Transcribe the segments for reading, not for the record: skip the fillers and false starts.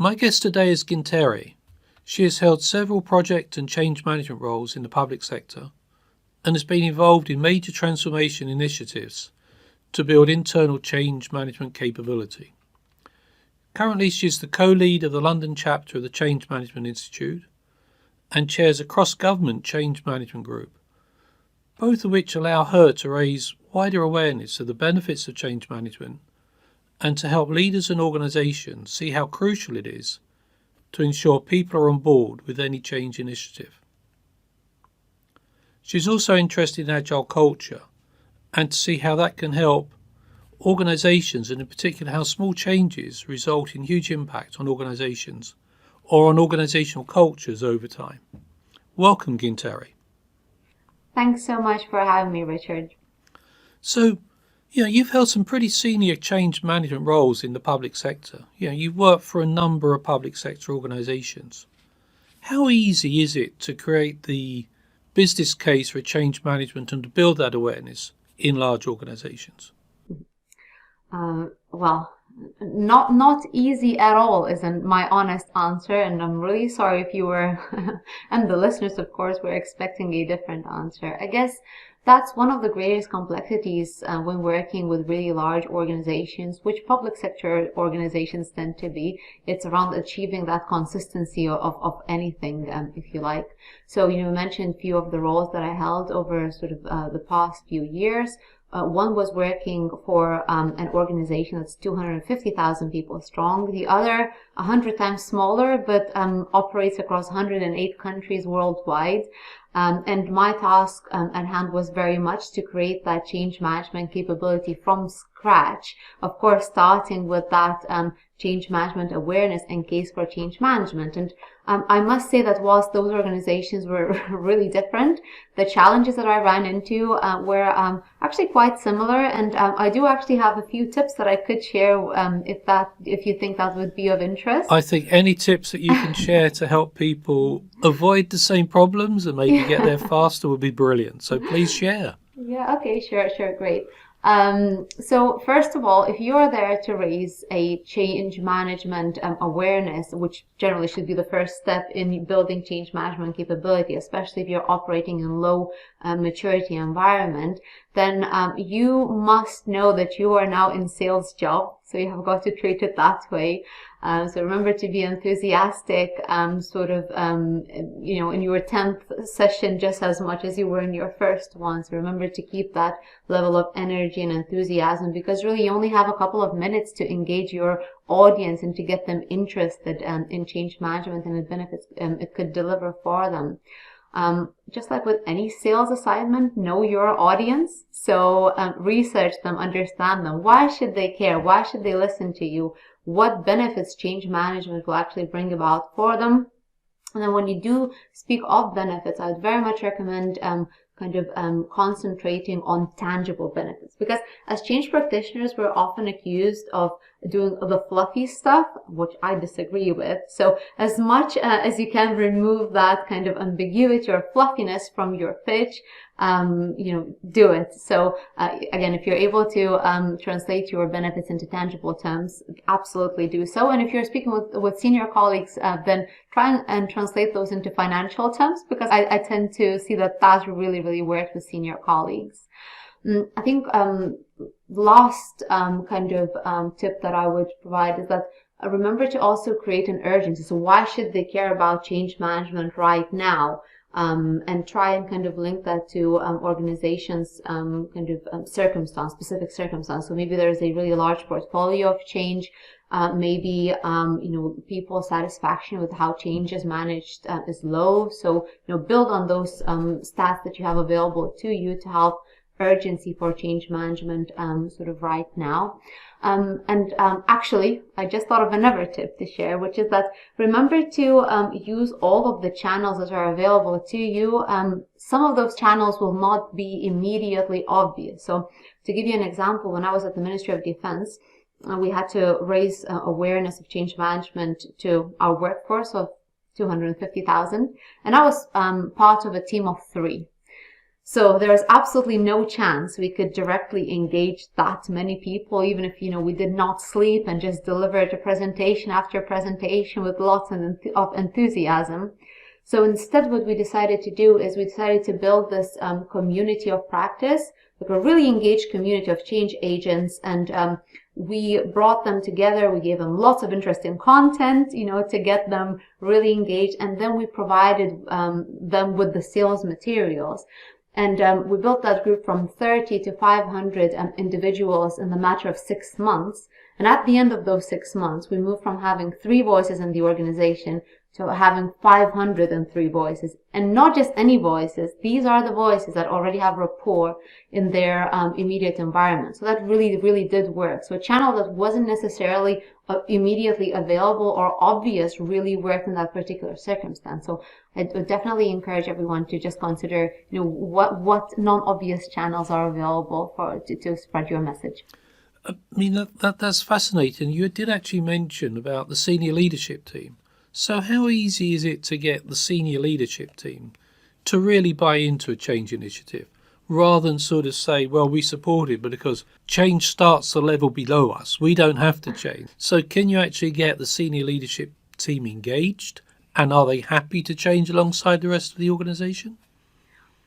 My guest today is Gintare. She has held several project and change management roles in the public sector and has been involved in major transformation initiatives to build internal change management capability. Currently, she is the co-lead of the London chapter of the Change Management Institute and chairs a cross-government change management group, both of which allow her to raise wider awareness of the benefits of change management and to help leaders and organisations see how crucial it is to ensure people are on board with any change initiative. She's also interested in agile culture and to see how that can help organisations, and in particular how small changes result in huge impact on organisations or on organisational cultures over time. Welcome, Gintare. Thanks so much for having me, Richard. So, you've held some pretty senior change management roles in the public sector. You've worked for a number of public sector organisations. How easy is it to create the business case for change management and to build that awareness in large organisations? Well, not easy at all isn't my honest answer, and I'm really sorry if you were, and the listeners, of course, were expecting a different answer. I guess that's one of the greatest complexities when working with really large organizations, which public sector organizations tend to be. It's around achieving that consistency of anything, if you like. So, you mentioned a few of the roles that I held over sort of the past few years. One was working for an organization that's 250,000 people strong. The other, 100 times smaller, but operates across 108 countries worldwide. And my task at hand was very much to create that change management capability from scratch. Of course, starting with that change management awareness and case for change management. And I must say that whilst those organizations were really different, the challenges that I ran into were actually quite similar. And I do actually have a few tips that I could share if you think that would be of interest. I think any tips that you can share to help people avoid the same problems and maybe get there faster would be brilliant. So please share. Yeah, okay, sure, great. So first of all, if you are there to raise a change management awareness, which generally should be the first step in building change management capability, especially if you're operating in low maturity environment, then you must know that you are now in sales job. So you have got to treat it that way. So remember to be enthusiastic, in your 10th session just as much as you were in your first one. So remember to keep that level of energy and enthusiasm, because really you only have a couple of minutes to engage your audience and to get them interested in change management and the benefits it could deliver for them. Just like with any sales assignment, know your audience. So research them, understand them. Why should they care? Why should they listen to you? What benefits change management will actually bring about for them? And then when you do speak of benefits, I would very much recommend concentrating on tangible benefits, because as change practitioners, we're often accused of doing the fluffy stuff, which I disagree with. So as much as you can remove that kind of ambiguity or fluffiness from your pitch, do it. So again, if you're able to translate your benefits into tangible terms, absolutely do so. And if you're speaking with senior colleagues, then try and translate those into financial terms, because I tend to see that really works with senior colleagues. I think last tip that I would provide is that remember to also create an urgency. So why should they care about change management right now? And try and link that to organizations' specific circumstance. So maybe there's a really large portfolio of change. Maybe people's satisfaction with how change is managed is low. So build on those stats that you have available to you to help urgency for change management right now. Actually, I just thought of another tip to share, which is that remember to use all of the channels that are available to you. Some of those channels will not be immediately obvious. So to give you an example, when I was at the Ministry of Defense, we had to raise awareness of change management to our workforce of 250,000, and I was part of a team of 3. So there's absolutely no chance we could directly engage that many people, even if, we did not sleep and just delivered a presentation after presentation with lots of enthusiasm. So instead, what we decided to do is we decided to build this community of practice, like a really engaged community of change agents, and we brought them together. We gave them lots of interesting content, to get them really engaged, and then we provided them with the sales materials. And we built that group from 30 to 500 individuals in the matter of 6 months. And at the end of those 6 months, we moved from having 3 voices in the organization to having 503 voices. And not just any voices. These are the voices that already have rapport in their immediate environment. So that really, really did work. So a channel that wasn't necessarily immediately available or obvious really worked in that particular circumstance. So I would definitely encourage everyone to just consider, what non-obvious channels are available to spread your message. I mean, that's fascinating. You did actually mention about the senior leadership team. So how easy is it to get the senior leadership team to really buy into a change initiative, rather than sort of say, well, we support it, but because change starts the level below us, we don't have to change. So can you actually get the senior leadership team engaged? And are they happy to change alongside the rest of the organization?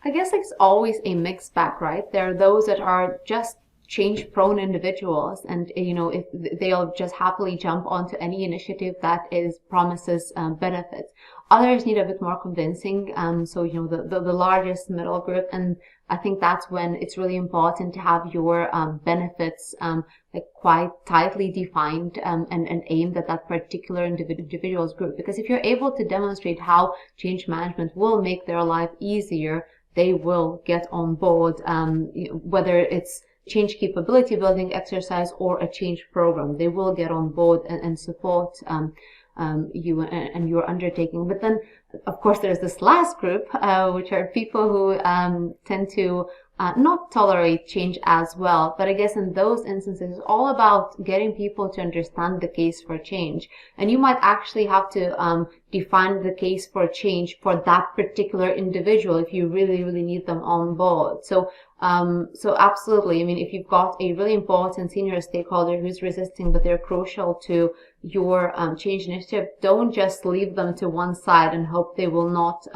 I guess it's always a mixed bag, right? There are those that are just change-prone individuals, and if they'll just happily jump onto any initiative that promises benefits. Others need a bit more convincing. So the largest middle group, and I think that's when it's really important to have your benefits like quite tightly defined and aimed at that particular individual's group. Because if you're able to demonstrate how change management will make their life easier, they will get on board, whether it's change capability building exercise or a change program. They will get on board and support you and your undertaking. But then, of course, there's this last group, which are people who tend to not tolerate change as well. But I guess in those instances, it's all about getting people to understand the case for change. And you might actually have to define the case for change for that particular individual if you really, really need them on board. So absolutely. I mean, if you've got a really important senior stakeholder who's resisting, but they're crucial to your change initiative, don't just leave them to one side and hope they will not,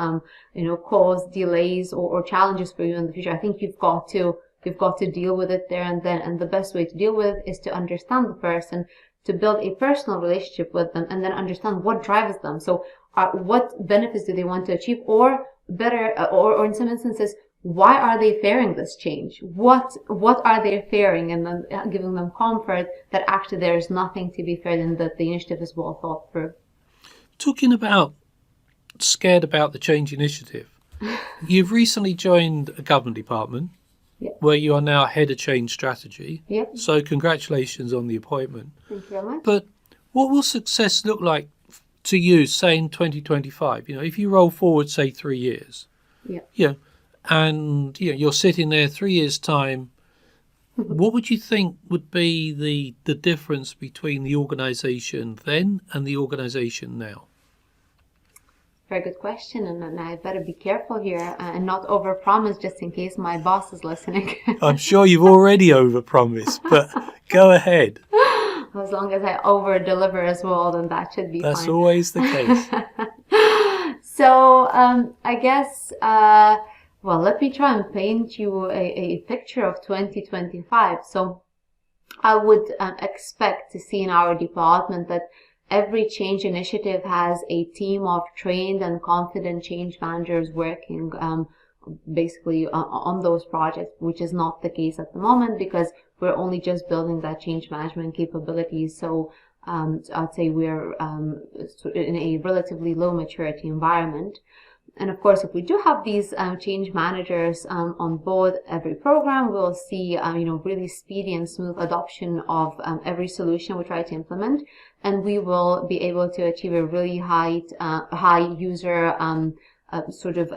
cause delays or challenges for you in the future. I think you've got to deal with it there and then. And the best way to deal with it is to understand the person, to build a personal relationship with them, and then understand what drives them. So, what benefits do they want to achieve, or better, or in some instances, why are they fearing this change? What are they fearing? And then giving them comfort that actually there is nothing to be feared and that the initiative is well thought through. Talking about scared about the change initiative, you've recently joined a government department. Yep. Where you are now head of change strategy. Yep. So congratulations on the appointment. Thank you very much. But what will success look like to you, say, in 2025? If you roll forward, say, 3 years. Yeah. And you're sitting there 3 years' time, what would you think would be the difference between the organisation then and the organisation now? Very good question, and I better be careful here and not overpromise just in case my boss is listening. I'm sure you've already overpromised, but go ahead. As long as I over-deliver as well, then that should be fine. That's always the case. So I guess, let me try and paint you a picture of 2025. So I would expect to see in our department that every change initiative has a team of trained and confident change managers working basically on those projects, which is not the case at the moment because we're only just building that change management capabilities. So I'd say we're in a relatively low maturity environment. And of course, if we do have these change managers on board every program, we'll see really speedy and smooth adoption of every solution we try to implement, and we will be able to achieve a really high user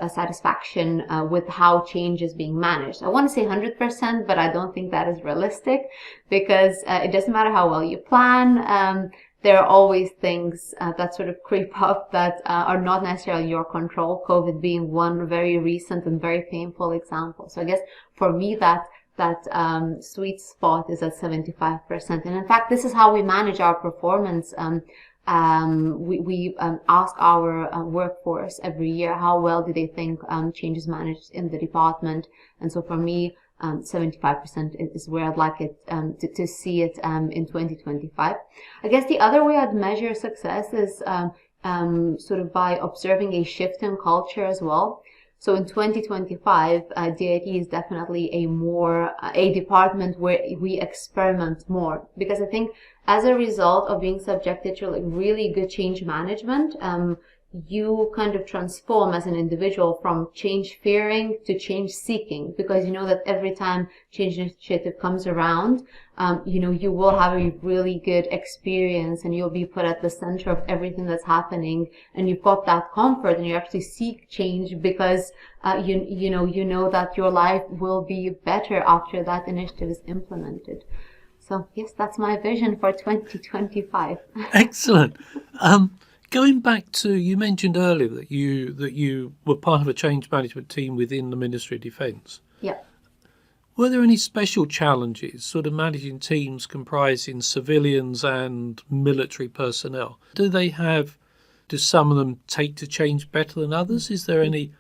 satisfaction with how change is being managed. I want to say 100%, but I don't think that is realistic because it doesn't matter how well you plan. there are always things that sort of creep up that are not necessarily in your control, COVID being one very recent and very painful example. So I guess for me that sweet spot is at 75%. And in fact, this is how we manage our performance. We ask our workforce every year how well do they think change is managed in the department. And so for me, 75% is where I'd like it to see it in 2025. I guess the other way I'd measure success is sort of by observing a shift in culture as well. So in 2025, DIT is definitely a department where we experiment more, because I think as a result of being subjected to like really good change management, you kind of transform as an individual from change fearing to change seeking, because you know that every time change initiative comes around, you will have a really good experience and you'll be put at the center of everything that's happening, and you've got that comfort and you actually seek change because you know that your life will be better after that initiative is implemented. So yes, that's my vision for 2025. Excellent. Going back to, you mentioned earlier that you were part of a change management team within the Ministry of Defence. Yeah. Were there any special challenges sort of managing teams comprising civilians and military personnel? Do some of them take to change better than others? Is there any,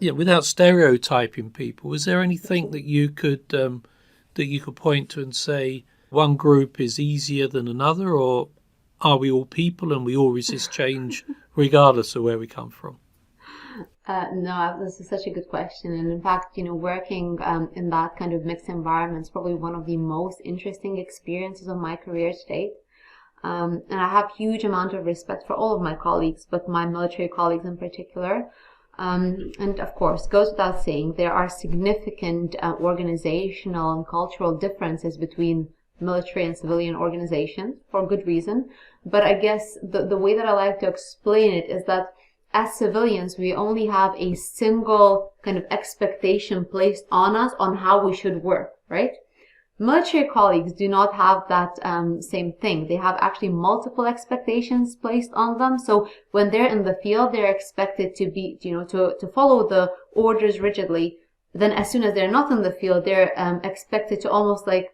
without stereotyping people, is there anything that you could point to and say one group is easier than another, or are we all people and we all resist change regardless of where we come from? No, this is such a good question. And in fact, working in that kind of mixed environment is probably one of the most interesting experiences of my career to date. And I have huge amount of respect for all of my colleagues, but my military colleagues in particular. And of course, goes without saying, there are significant organizational and cultural differences between military and civilian organizations for good reason. But I guess the way that I like to explain it is that as civilians, we only have a single kind of expectation placed on us on how we should work, right? Military colleagues do not have that same thing. They have actually multiple expectations placed on them. So when they're in the field, they're expected to be, to follow the orders rigidly. Then as soon as they're not in the field, they're expected to almost like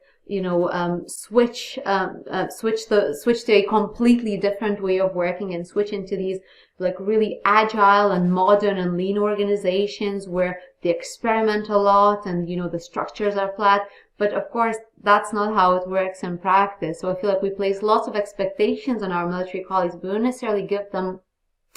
switch to a completely different way of working and switch into these like really agile and modern and lean organizations where they experiment a lot and the structures are flat. But of course, that's not how it works in practice. So I feel like we place lots of expectations on our military colleagues, but we don't necessarily give them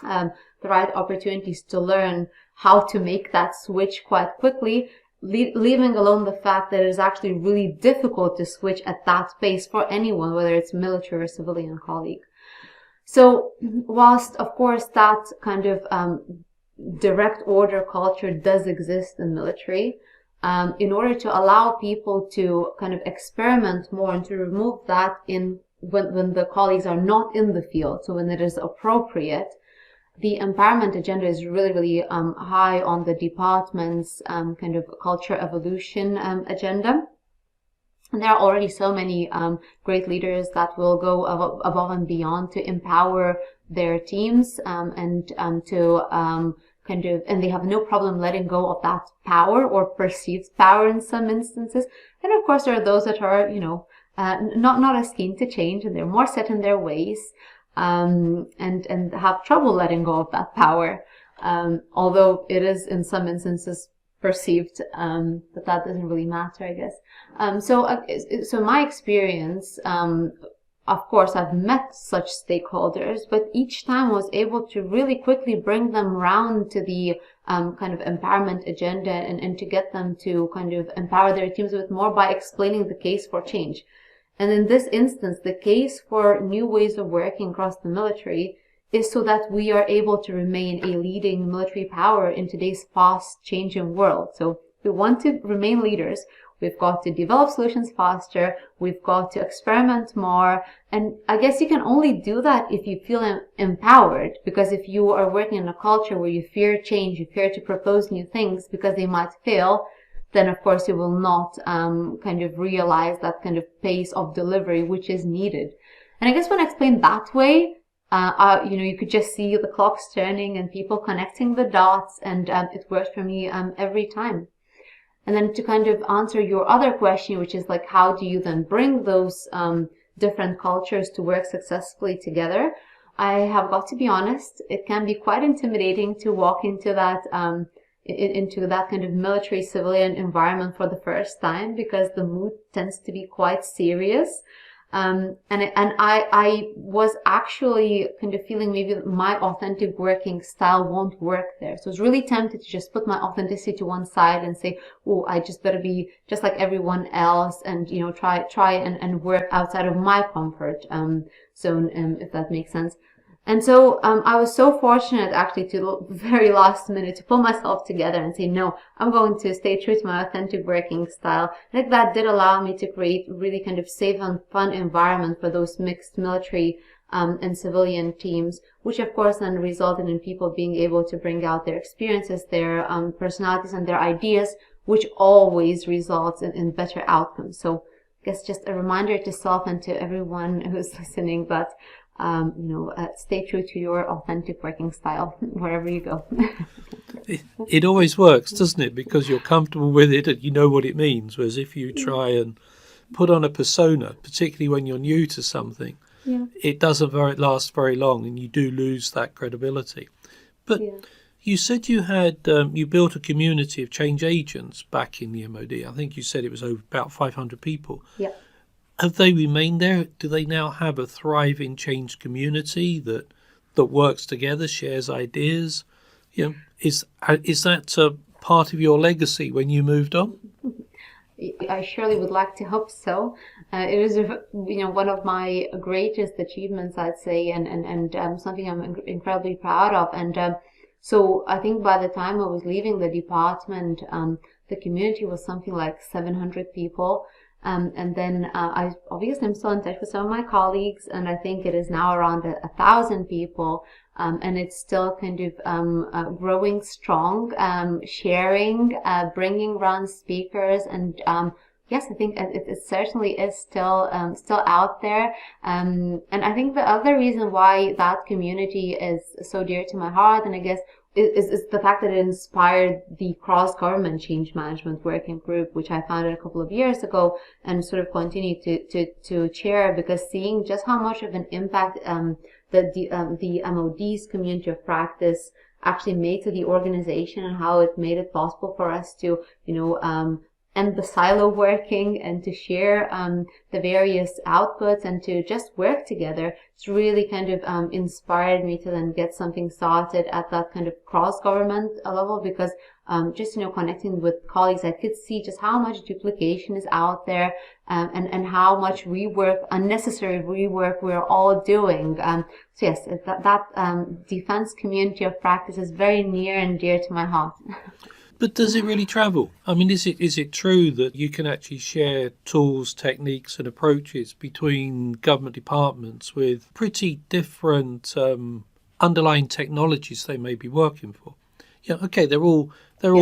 the right opportunities to learn how to make that switch quite quickly, leaving alone the fact that it is actually really difficult to switch at that pace for anyone, whether it's military or civilian colleague. So whilst, of course, that kind of direct order culture does exist in military, in order to allow people to kind of experiment more and to remove that when the colleagues are not in the field, so when it is appropriate, the empowerment agenda is really, really high on the department's kind of culture evolution agenda. And there are already so many great leaders that will go above and beyond to empower their teams and they have no problem letting go of that power or perceived power in some instances. And of course, there are those that are, not as keen to change and they're more set in their ways. And have trouble letting go of that power, although it is in some instances perceived that doesn't really matter, I guess. So my experience, of course, I've met such stakeholders, but each time I was able to really quickly bring them round to the kind of empowerment agenda and to get them to kind of empower their teams a bit more by explaining the case for change. And in this instance, the case for new ways of working across the military is so that we are able to remain a leading military power in today's fast changing world. So we want to remain leaders. We've got to develop solutions faster. We've got to experiment more. And I guess you can only do that if you feel empowered, because if you are working in a culture where you fear change, you fear to propose new things because they might fail, then of course you will not kind of realize that kind of pace of delivery which is needed. And I guess when I explained that way, you could just see the clocks turning and people connecting the dots, and it worked for me every time. And then to kind of answer your other question, which is like, how do you then bring those different cultures to work successfully together? I have got to be honest, it can be quite intimidating to walk into that kind of military civilian environment for the first time, because the mood tends to be quite serious. I was actually kind of feeling maybe my authentic working style won't work there. So I was really tempted to just put my authenticity to one side and say, oh, I just better be just like everyone else, and, try and work outside of my comfort zone, if that makes sense. And so I was so fortunate actually to the very last minute to pull myself together and say, no, I'm going to stay true to my authentic working style. I think that did allow me to create really kind of safe and fun environment for those mixed military and civilian teams, which of course then resulted in people being able to bring out their experiences, their personalities and their ideas, which always results in better outcomes. So I guess just a reminder to self and to everyone who's listening that stay true to your authentic working style wherever you go. It always works, doesn't it? Because you're comfortable with it and you know what it means. Whereas if you try and put on a persona, particularly when you're new to something, it doesn't last very long, and you do lose that credibility. But you said you had you built a community of change agents back in the MOD. I think you said it was over about 500 people. Yeah. Have they remained there? Do they now have a thriving change community that works together, shares ideas? Is that part of your legacy when you moved on? I surely would like to hope so. It is, one of my greatest achievements, I'd say, and something I'm incredibly proud of. And so I think by the time I was leaving the department, the community was something like 700 people. And then I'm still in touch with some of my colleagues, and I think it is now around 1,000 people, and it's still kind of growing strong, sharing, bringing around speakers, and yes, I think it certainly is still out there. And I think the other reason why that community is so dear to my heart, and I guess is the fact that it inspired the cross-government change management working group, which I founded a couple of years ago and sort of continue to chair, because seeing just how much of an impact the MOD's community of practice actually made to the organization, and how it made it possible for us to, end the silo working and to share the various outputs and to just work together. It's really kind of inspired me to then get something started at that kind of cross-government level, because just, connecting with colleagues, I could see just how much duplication is out there, and how much unnecessary rework we're all doing. So yes, that defense community of practice is very near and dear to my heart. But does it really travel? I mean, is it true that you can actually share tools, techniques and approaches between government departments with pretty different underlying technologies they may be working for? Yeah, okay, they're all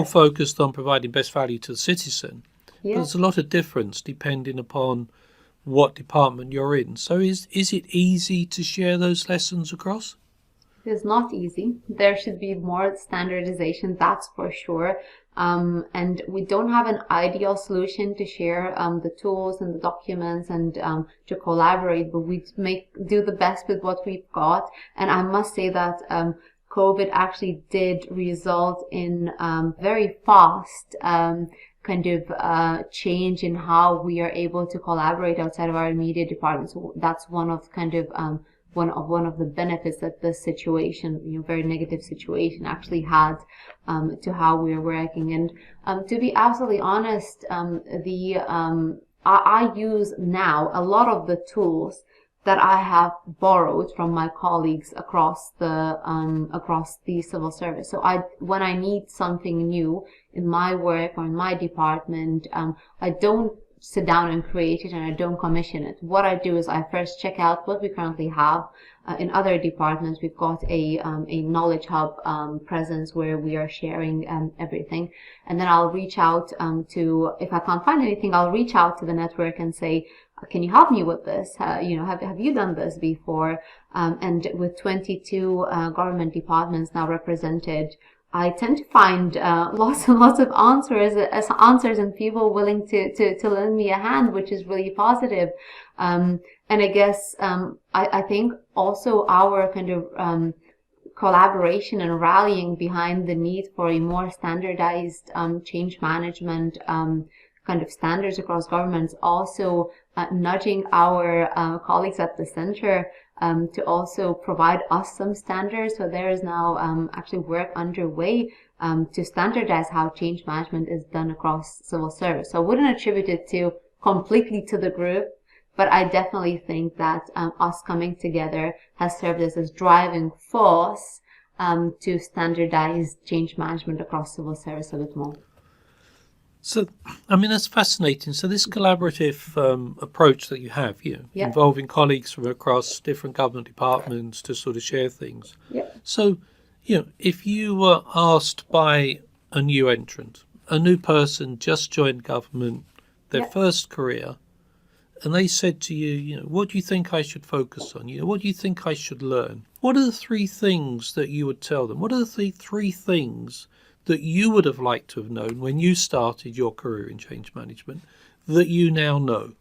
focused on providing best value to the citizen. Yeah. But there's a lot of difference depending upon what department you're in. So is it easy to share those lessons across? It's not easy. There should be more standardization, that's for sure. And we don't have an ideal solution to share the tools and the documents and to collaborate, but we do the best with what we've got. And I must say that COVID actually did result in very fast kind of change in how we are able to collaborate outside of our immediate department. So that's one of kind of one of the benefits that this situation, very negative situation, actually had to how we are working. And to be absolutely honest, I use now a lot of the tools that I have borrowed from my colleagues across the civil service. So when I need something new in my work or in my department, I don't sit down and create it, and I don't commission it. What I do is I first check out what we currently have. In other departments, we've got a knowledge hub presence where we are sharing everything. And then I'll reach out if I can't find anything, I'll reach out to the network and say, can you help me with this? Have you done this before? And with 22 government departments now represented, I tend to find lots and lots of answers and people willing to lend me a hand, which is really positive. And I guess I think also our kind of collaboration and rallying behind the need for a more standardized change management kind of standards across governments, also nudging our colleagues at the center to also provide us some standards. So there is now actually work underway to standardize how change management is done across civil service. So I wouldn't attribute it completely to the group, but I definitely think that us coming together has served as a driving force to standardize change management across civil service a bit more. So, I mean, that's fascinating. So this collaborative approach that you have, involving colleagues from across different government departments to sort of share things. Yep. So, if you were asked by a new entrant, a new person just joined government, their first career, and they said to you, what do you think I should focus on? What do you think I should learn? What are the three things that you would tell them? What are the three things that you would have liked to have known when you started your career in change management that you now know?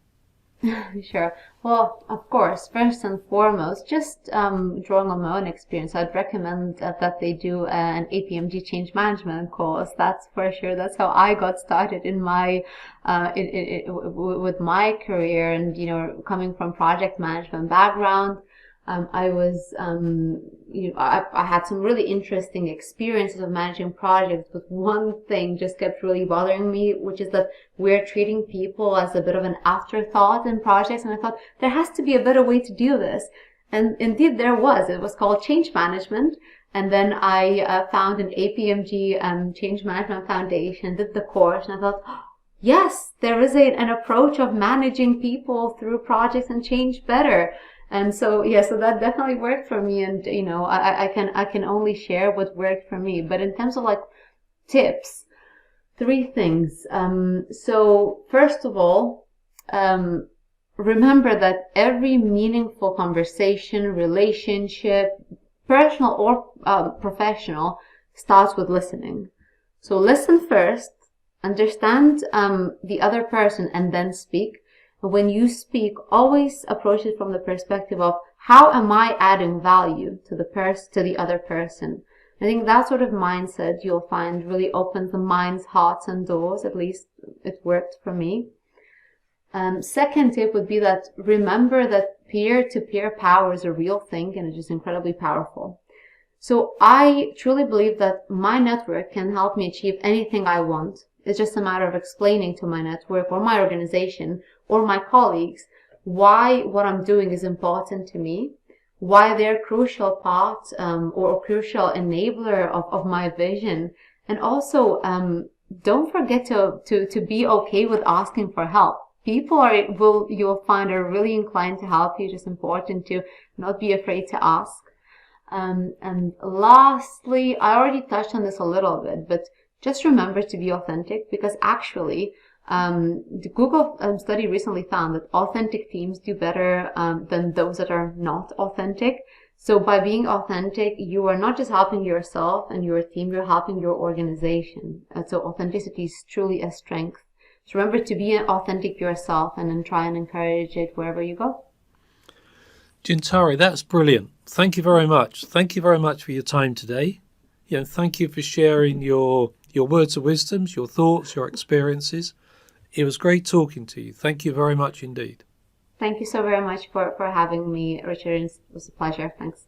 Sure. Well, of course, first and foremost, just drawing on my own experience, I'd recommend that they do an APMG change management course. That's for sure. That's how I got started in my with my career, and coming from project management background. I was, I had some really interesting experiences of managing projects, but one thing just kept really bothering me, which is that we're treating people as a bit of an afterthought in projects. And I thought there has to be a better way to do this. And indeed there was. It was called change management. And then I found an APMG change management foundation, did the course, and I thought, yes, there is an approach of managing people through projects and change better. And so that definitely worked for me. And I can only share what worked for me. But in terms of like tips, three things. So first of all, remember that every meaningful conversation, relationship, personal or professional, starts with listening. So listen first, understand the other person, and then speak. When you speak, always approach it from the perspective of how am I adding value to the other person. I think that sort of mindset you'll find really opens the mind's hearts and doors. At least it worked for me. Second tip would be that remember that peer-to-peer power is a real thing and it is incredibly powerful. So I truly believe that my network can help me achieve anything I want. It's just a matter of explaining to my network or my organization or my colleagues why what I'm doing is important to me, why they're a crucial part or a crucial enabler of my vision. And also, don't forget to be okay with asking for help. People you'll find are really inclined to help you. It's just important to not be afraid to ask. And lastly, I already touched on this a little bit, but just remember to be authentic, because actually, the Google study recently found that authentic teams do better than those that are not authentic. So by being authentic, you are not just helping yourself and your team, you're helping your organization. So authenticity is truly a strength. So remember to be authentic yourself and then try and encourage it wherever you go. Gintare, that's brilliant. Thank you very much. Thank you very much for your time today. Thank you for sharing your words of wisdom, your thoughts, your experiences. It was great talking to you. Thank you very much indeed. Thank you so very much for having me, Richard. It was a pleasure. Thanks.